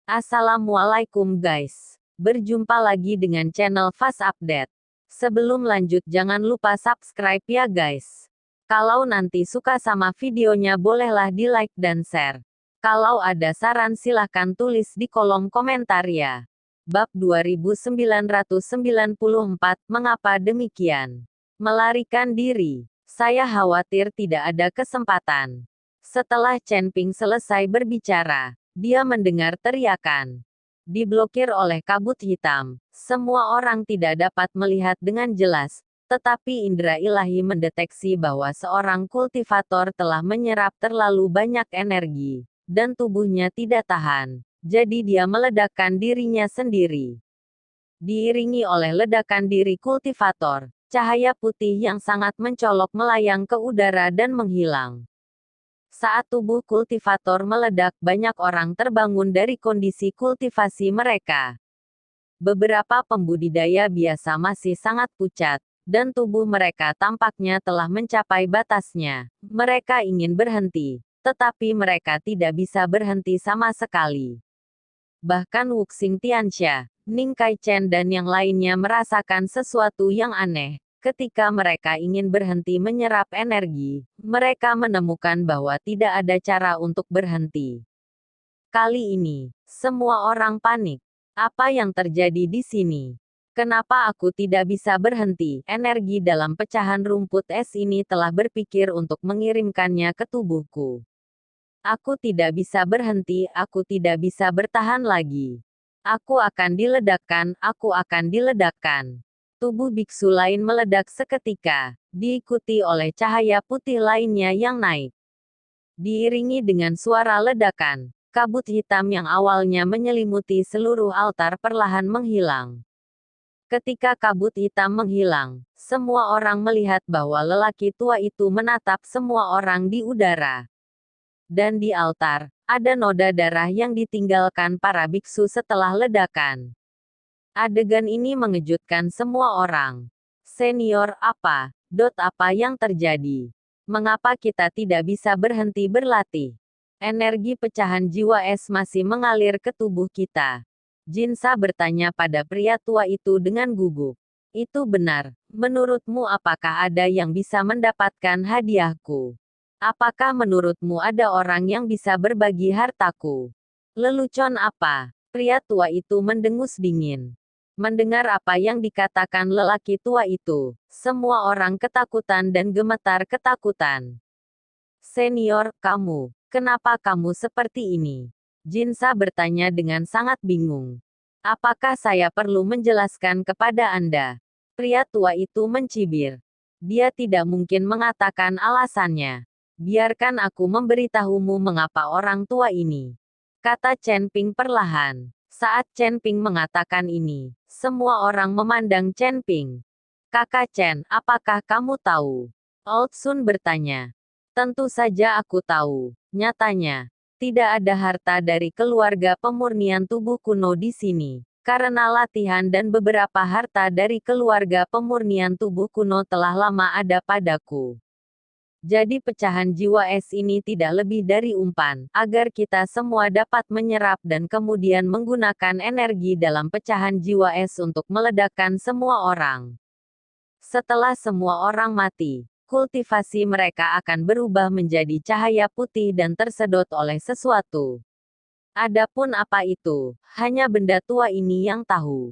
Assalamualaikum guys. Berjumpa lagi dengan channel Fast Update. Sebelum lanjut jangan lupa subscribe ya guys. Kalau nanti suka sama videonya bolehlah di like dan share. Kalau ada saran silahkan tulis di kolom komentar ya. Bab 2994, mengapa demikian? Melarikan diri. Saya khawatir tidak ada kesempatan. Setelah Chen Ping selesai berbicara, dia mendengar teriakan. Diblokir oleh kabut hitam. Semua orang tidak dapat melihat dengan jelas, tetapi indera ilahi mendeteksi bahwa seorang kultivator telah menyerap terlalu banyak energi, dan tubuhnya tidak tahan. Jadi dia meledakkan dirinya sendiri. Diiringi oleh ledakan diri kultivator, cahaya putih yang sangat mencolok melayang ke udara dan menghilang. Saat tubuh kultivator meledak, banyak orang terbangun dari kondisi kultivasi mereka. Beberapa pembudidaya biasa masih sangat pucat, dan tubuh mereka tampaknya telah mencapai batasnya. Mereka ingin berhenti, tetapi mereka tidak bisa berhenti sama sekali. Bahkan Wuxing Tianxia, Ning Kaichen dan yang lainnya merasakan sesuatu yang aneh. Ketika mereka ingin berhenti menyerap energi, mereka menemukan bahwa tidak ada cara untuk berhenti. Kali ini, semua orang panik. Apa yang terjadi di sini? Kenapa aku tidak bisa berhenti? Energi dalam pecahan rumput es ini telah berpikir untuk mengirimkannya ke tubuhku. Aku tidak bisa berhenti, aku tidak bisa bertahan lagi. Aku akan diledakkan, aku akan diledakkan. Tubuh biksu lain meledak seketika, diikuti oleh cahaya putih lainnya yang naik. Diiringi dengan suara ledakan, kabut hitam yang awalnya menyelimuti seluruh altar perlahan menghilang. Ketika kabut hitam menghilang, semua orang melihat bahwa lelaki tua itu menatap semua orang di udara. Dan di altar, ada noda darah yang ditinggalkan para biksu setelah ledakan. Adegan ini mengejutkan semua orang. Senior, apa yang terjadi? Mengapa kita tidak bisa berhenti berlatih? Energi pecahan jiwa es masih mengalir ke tubuh kita. Jinsa bertanya pada pria tua itu dengan gugup. Itu benar. Menurutmu apakah ada yang bisa mendapatkan hadiahku? Apakah menurutmu ada orang yang bisa berbagi hartaku? Lelucon apa? Pria tua itu mendengus dingin. Mendengar apa yang dikatakan lelaki tua itu, semua orang ketakutan dan gemetar ketakutan. Senior, kenapa kamu seperti ini? Jinsa bertanya dengan sangat bingung. Apakah saya perlu menjelaskan kepada Anda? Pria tua itu mencibir. Dia tidak mungkin mengatakan alasannya. Biarkan aku memberitahumu mengapa orang tua ini, kata Chen Ping perlahan. Saat Chen Ping mengatakan ini, semua orang memandang Chen Ping. Kakak Chen, apakah kamu tahu? Old Sun bertanya. Tentu saja aku tahu. Nyatanya, tidak ada harta dari keluarga pemurnian tubuh kuno di sini. Karena latihan dan beberapa harta dari keluarga pemurnian tubuh kuno telah lama ada padaku. Jadi pecahan jiwa es ini tidak lebih dari umpan, agar kita semua dapat menyerap dan kemudian menggunakan energi dalam pecahan jiwa es untuk meledakkan semua orang. Setelah semua orang mati, kultivasi mereka akan berubah menjadi cahaya putih dan tersedot oleh sesuatu. Adapun apa itu, hanya benda tua ini yang tahu.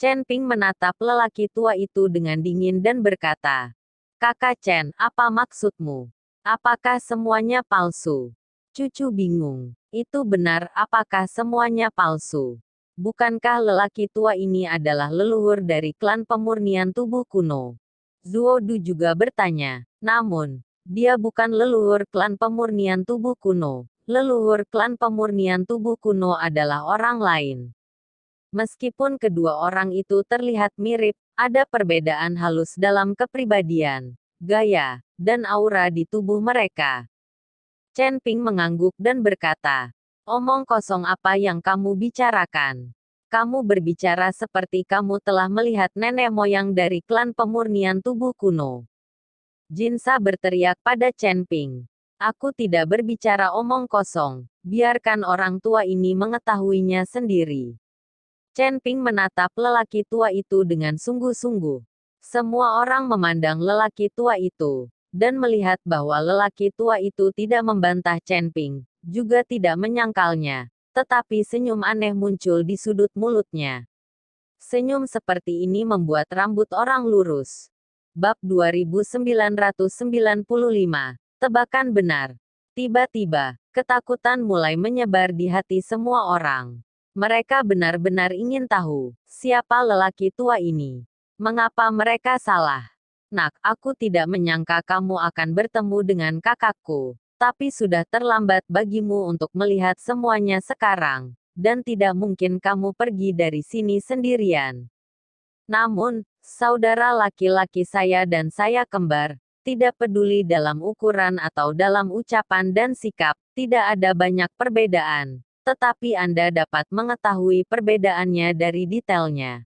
Chen Ping menatap lelaki tua itu dengan dingin dan berkata, Kakak Chen, apa maksudmu? Apakah semuanya palsu? Cucu bingung. Itu benar, apakah semuanya palsu? Bukankah lelaki tua ini adalah leluhur dari klan pemurnian tubuh kuno? Zuo Du juga bertanya. Namun, dia bukan leluhur klan pemurnian tubuh kuno. Leluhur klan pemurnian tubuh kuno adalah orang lain. Meskipun kedua orang itu terlihat mirip, ada perbedaan halus dalam kepribadian, gaya, dan aura di tubuh mereka. Chen Ping mengangguk dan berkata, omong kosong apa yang kamu bicarakan? Kamu berbicara seperti kamu telah melihat nenek moyang dari klan pemurnian tubuh kuno. Jinsa berteriak pada Chen Ping. Aku tidak berbicara omong kosong. Biarkan orang tua ini mengetahuinya sendiri. Chen Ping menatap lelaki tua itu dengan sungguh-sungguh. Semua orang memandang lelaki tua itu, dan melihat bahwa lelaki tua itu tidak membantah Chen Ping, juga tidak menyangkalnya. Tetapi senyum aneh muncul di sudut mulutnya. Senyum seperti ini membuat rambut orang lurus. Bab 2995. Tebakan benar. Tiba-tiba, ketakutan mulai menyebar di hati semua orang. Mereka benar-benar ingin tahu, siapa lelaki tua ini. Mengapa mereka salah? Nak, aku tidak menyangka kamu akan bertemu dengan kakakku. Tapi sudah terlambat bagimu untuk melihat semuanya sekarang. Dan tidak mungkin kamu pergi dari sini sendirian. Namun, saudara laki-laki saya dan saya kembar, tidak peduli dalam ukuran atau dalam ucapan dan sikap, tidak ada banyak perbedaan. Tetapi Anda dapat mengetahui perbedaannya dari detailnya.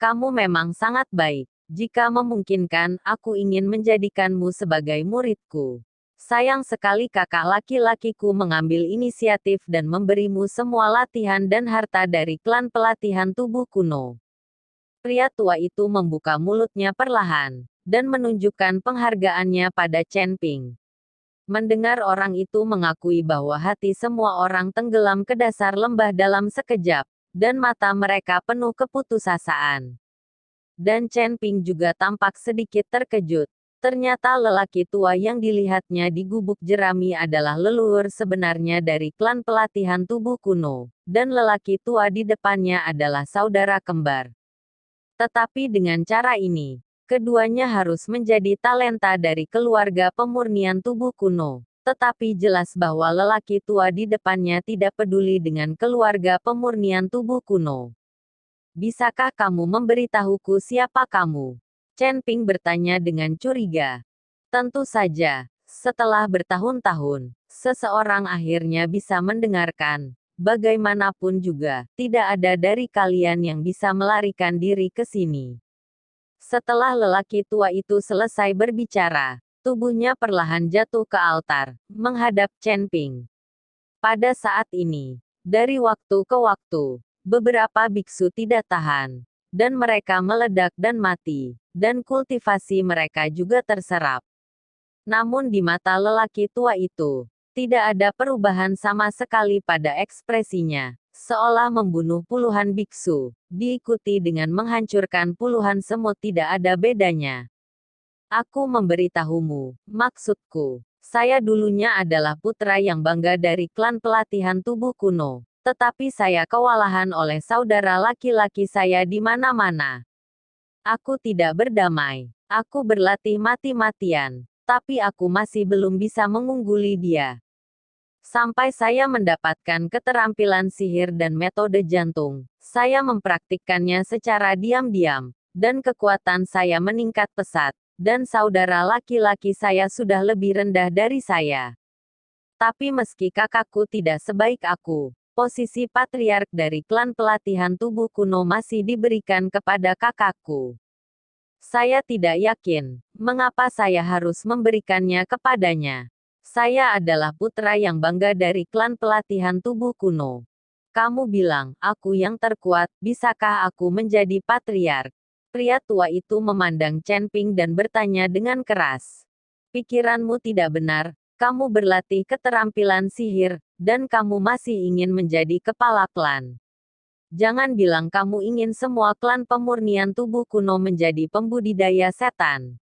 Kamu memang sangat baik. Jika memungkinkan, aku ingin menjadikanmu sebagai muridku. Sayang sekali kakak laki-lakiku mengambil inisiatif dan memberimu semua latihan dan harta dari klan pelatihan tubuh kuno. Pria tua itu membuka mulutnya perlahan, dan menunjukkan penghargaannya pada Chen Ping. Mendengar orang itu mengakui bahwa hati semua orang tenggelam ke dasar lembah dalam sekejap, dan mata mereka penuh keputusasaan. Dan Chen Ping juga tampak sedikit terkejut. Ternyata lelaki tua yang dilihatnya di gubuk jerami adalah leluhur sebenarnya dari klan pelatihan tubuh kuno, dan lelaki tua di depannya adalah saudara kembar. Tetapi dengan cara ini, keduanya harus menjadi talenta dari keluarga pemurnian tubuh kuno. Tetapi jelas bahwa lelaki tua di depannya tidak peduli dengan keluarga pemurnian tubuh kuno. Bisakah kamu memberitahuku siapa kamu? Chen Ping bertanya dengan curiga. Tentu saja, setelah bertahun-tahun, seseorang akhirnya bisa mendengarkan. Bagaimanapun juga, tidak ada dari kalian yang bisa melarikan diri ke sini. Setelah lelaki tua itu selesai berbicara, tubuhnya perlahan jatuh ke altar, menghadap Chen Ping. Pada saat ini, dari waktu ke waktu, beberapa biksu tidak tahan, dan mereka meledak dan mati, dan kultivasi mereka juga terserap. Namun di mata lelaki tua itu, tidak ada perubahan sama sekali pada ekspresinya, seolah membunuh puluhan biksu, diikuti dengan menghancurkan puluhan semut tidak ada bedanya. Aku memberitahumu, maksudku, saya dulunya adalah putra yang bangga dari klan pelatihan tubuh kuno, tetapi saya kewalahan oleh saudara laki-laki saya di mana-mana. Aku tidak berdamai, aku berlatih mati-matian, tapi aku masih belum bisa mengungguli dia. Sampai saya mendapatkan keterampilan sihir dan metode jantung, saya mempraktikkannya secara diam-diam, dan kekuatan saya meningkat pesat, dan saudara laki-laki saya sudah lebih rendah dari saya. Tapi meski kakakku tidak sebaik aku, posisi patriark dari klan pelatihan tubuh kuno masih diberikan kepada kakakku. Saya tidak yakin, mengapa saya harus memberikannya kepadanya. Saya adalah putra yang bangga dari klan pelatihan tubuh kuno. Kamu bilang, aku yang terkuat, bisakah aku menjadi patriark? Pria tua itu memandang Chen Ping dan bertanya dengan keras. Pikiranmu tidak benar, kamu berlatih keterampilan sihir, dan kamu masih ingin menjadi kepala klan. Jangan bilang kamu ingin semua klan pemurnian tubuh kuno menjadi pembudidaya setan.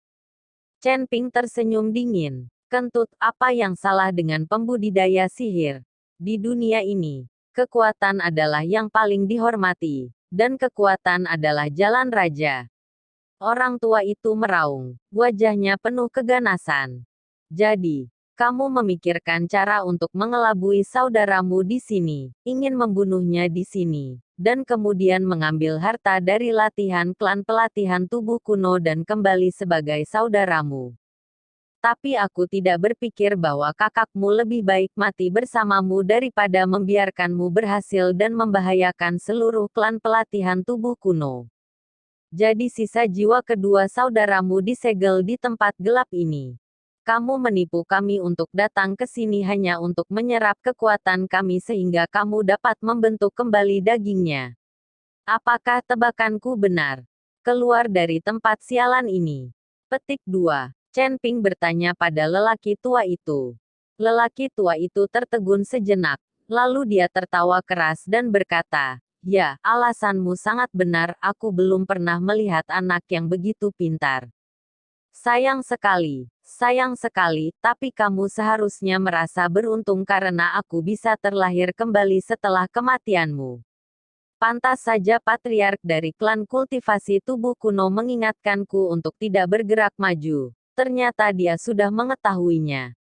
Chen Ping tersenyum dingin. Kentut, apa yang salah dengan pembudidaya sihir? Di dunia ini, kekuatan adalah yang paling dihormati, dan kekuatan adalah jalan raja. Orang tua itu meraung, wajahnya penuh keganasan. Jadi, kamu memikirkan cara untuk mengelabui saudaramu di sini, ingin membunuhnya di sini, dan kemudian mengambil harta dari latihan klan pelatihan tubuh kuno dan kembali sebagai saudaramu. Tapi aku tidak berpikir bahwa kakakmu lebih baik mati bersamamu daripada membiarkanmu berhasil dan membahayakan seluruh klan pelatihan tubuh kuno. Jadi sisa jiwa kedua saudaramu disegel di tempat gelap ini. Kamu menipu kami untuk datang ke sini hanya untuk menyerap kekuatan kami sehingga kamu dapat membentuk kembali dagingnya. Apakah tebakanku benar? Keluar dari tempat sialan ini. Petik 2. Chen Ping bertanya pada lelaki tua itu. Lelaki tua itu tertegun sejenak. Lalu dia tertawa keras dan berkata, "Ya, alasanmu sangat benar, aku belum pernah melihat anak yang begitu pintar. Sayang sekali, tapi kamu seharusnya merasa beruntung karena aku bisa terlahir kembali setelah kematianmu." Pantas saja patriark dari klan kultivasi tubuh kuno mengingatkanku untuk tidak bergerak maju. Ternyata dia sudah mengetahuinya.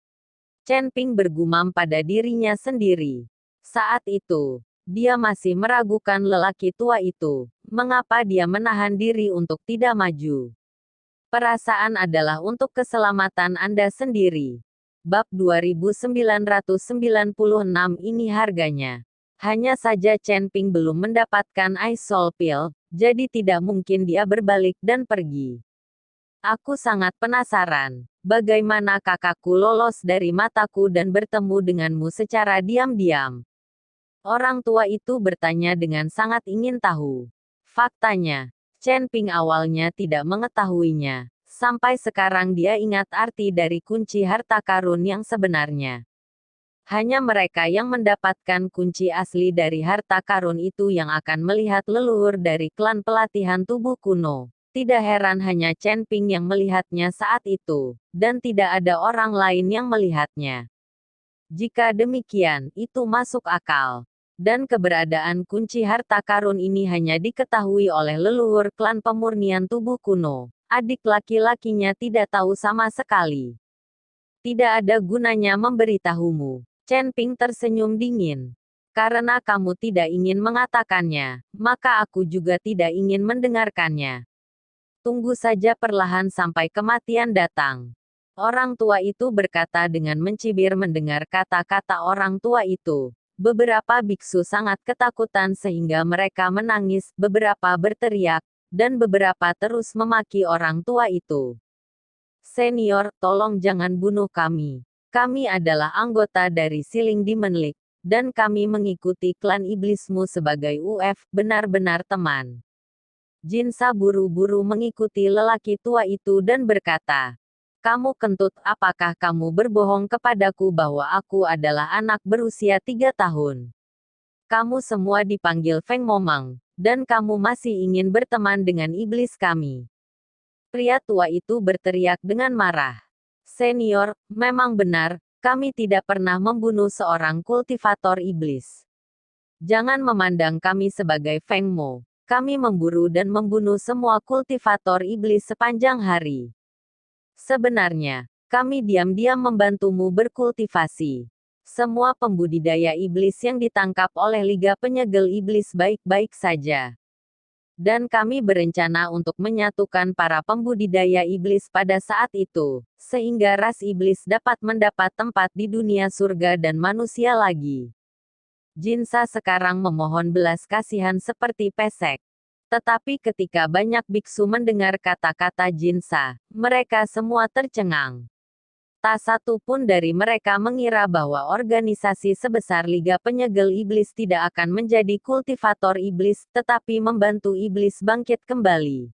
Chen Ping bergumam pada dirinya sendiri. Saat itu, dia masih meragukan lelaki tua itu. Mengapa dia menahan diri untuk tidak maju? Perasaan adalah untuk keselamatan Anda sendiri. Bab 2996 ini harganya. Hanya saja Chen Ping belum mendapatkan Ice Soul Pill, jadi tidak mungkin dia berbalik dan pergi. Aku sangat penasaran, bagaimana kakakku lolos dari mataku dan bertemu denganmu secara diam-diam. Orang tua itu bertanya dengan sangat ingin tahu. Faktanya, Chen Ping awalnya tidak mengetahuinya. Sampai sekarang dia ingat arti dari kunci harta karun yang sebenarnya. Hanya mereka yang mendapatkan kunci asli dari harta karun itu yang akan melihat leluhur dari klan pelatihan tubuh kuno. Tidak heran hanya Chen Ping yang melihatnya saat itu, dan tidak ada orang lain yang melihatnya. Jika demikian, itu masuk akal. Dan keberadaan kunci harta karun ini hanya diketahui oleh leluhur klan pemurnian tubuh kuno. Adik laki-lakinya tidak tahu sama sekali. Tidak ada gunanya memberitahumu. Chen Ping tersenyum dingin. Karena kamu tidak ingin mengatakannya, maka aku juga tidak ingin mendengarkannya. Tunggu saja perlahan sampai kematian datang. Orang tua itu berkata dengan mencibir mendengar kata-kata orang tua itu. Beberapa biksu sangat ketakutan sehingga mereka menangis, beberapa berteriak, dan beberapa terus memaki orang tua itu. "Senior, tolong jangan bunuh kami. Kami adalah anggota dari Siling Demon League, dan kami mengikuti klan iblismu sebagai UF, benar-benar teman." Jinsa buru-buru mengikuti lelaki tua itu dan berkata, "Kamu kentut, apakah kamu berbohong kepadaku bahwa aku adalah anak berusia 3 tahun? Kamu semua dipanggil Feng Momang, dan kamu masih ingin berteman dengan iblis kami." Pria tua itu berteriak dengan marah. "Senior, memang benar, kami tidak pernah membunuh seorang kultivator iblis. Jangan memandang kami sebagai Feng Mo. Kami memburu dan membunuh semua kultivator iblis sepanjang hari. Sebenarnya, kami diam-diam membantumu berkultivasi. Semua pembudidaya iblis yang ditangkap oleh Liga Penyegel Iblis baik-baik saja. Dan kami berencana untuk menyatukan para pembudidaya iblis pada saat itu, sehingga ras iblis dapat mendapat tempat di dunia surga dan manusia lagi." Jinsa sekarang memohon belas kasihan seperti pesek. Tetapi ketika banyak biksu mendengar kata-kata Jinsa, mereka semua tercengang. Tak satu pun dari mereka mengira bahwa organisasi sebesar Liga Penyegel Iblis tidak akan menjadi kultivator iblis, tetapi membantu iblis bangkit kembali.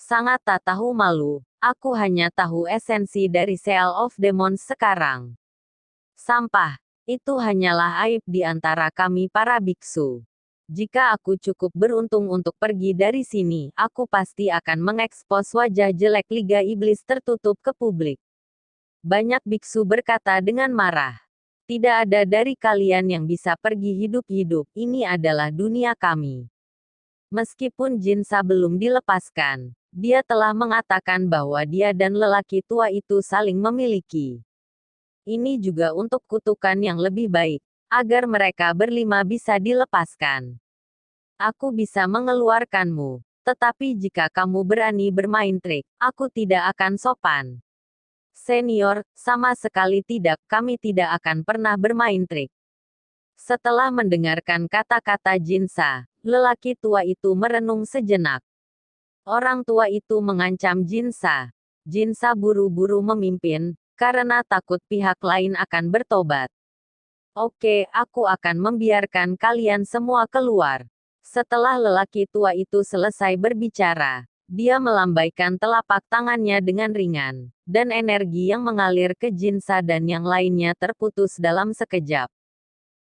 Sangat tak tahu malu, aku hanya tahu esensi dari Seal of Demons sekarang. Sampah. Itu hanyalah aib di antara kami para biksu. Jika aku cukup beruntung untuk pergi dari sini, aku pasti akan mengekspos wajah jelek Liga Iblis tertutup ke publik. Banyak biksu berkata dengan marah. "Tidak ada dari kalian yang bisa pergi hidup-hidup, ini adalah dunia kami." Meskipun Jinsa belum dilepaskan, dia telah mengatakan bahwa dia dan lelaki tua itu saling memiliki. Ini juga untuk kutukan yang lebih baik, agar mereka berlima bisa dilepaskan. Aku bisa mengeluarkanmu, tetapi jika kamu berani bermain trik, aku tidak akan sopan. Senior, sama sekali tidak, kami tidak akan pernah bermain trik. Setelah mendengarkan kata-kata Jinsa, lelaki tua itu merenung sejenak. Orang tua itu mengancam Jinsa. Jinsa buru-buru memimpin, karena takut pihak lain akan bertobat. Oke, aku akan membiarkan kalian semua keluar. Setelah lelaki tua itu selesai berbicara, dia melambaikan telapak tangannya dengan ringan, dan energi yang mengalir ke Jinsa dan yang lainnya terputus dalam sekejap.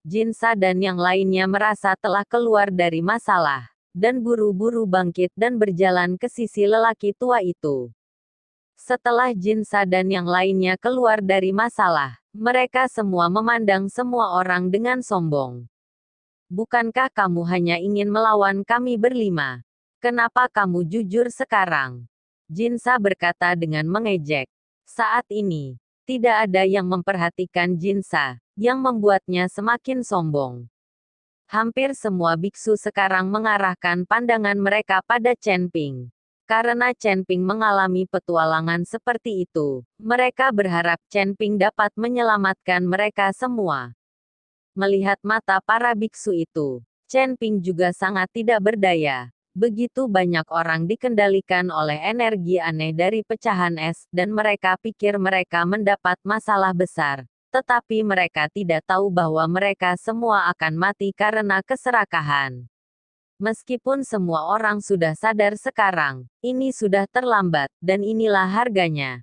Jinsa dan yang lainnya merasa telah keluar dari masalah, dan buru-buru bangkit dan berjalan ke sisi lelaki tua itu. Setelah Jinsa dan yang lainnya keluar dari masalah, mereka semua memandang semua orang dengan sombong. Bukankah kamu hanya ingin melawan kami berlima? Kenapa kamu jujur sekarang? Jinsa berkata dengan mengejek. Saat ini, tidak ada yang memperhatikan Jinsa, yang membuatnya semakin sombong. Hampir semua biksu sekarang mengarahkan pandangan mereka pada Chen Ping. Karena Chen Ping mengalami petualangan seperti itu, mereka berharap Chen Ping dapat menyelamatkan mereka semua. Melihat mata para biksu itu, Chen Ping juga sangat tidak berdaya. Begitu banyak orang dikendalikan oleh energi aneh dari pecahan es, dan mereka pikir mereka mendapat masalah besar. Tetapi mereka tidak tahu bahwa mereka semua akan mati karena keserakahan. Meskipun semua orang sudah sadar sekarang, ini sudah terlambat, dan inilah harganya.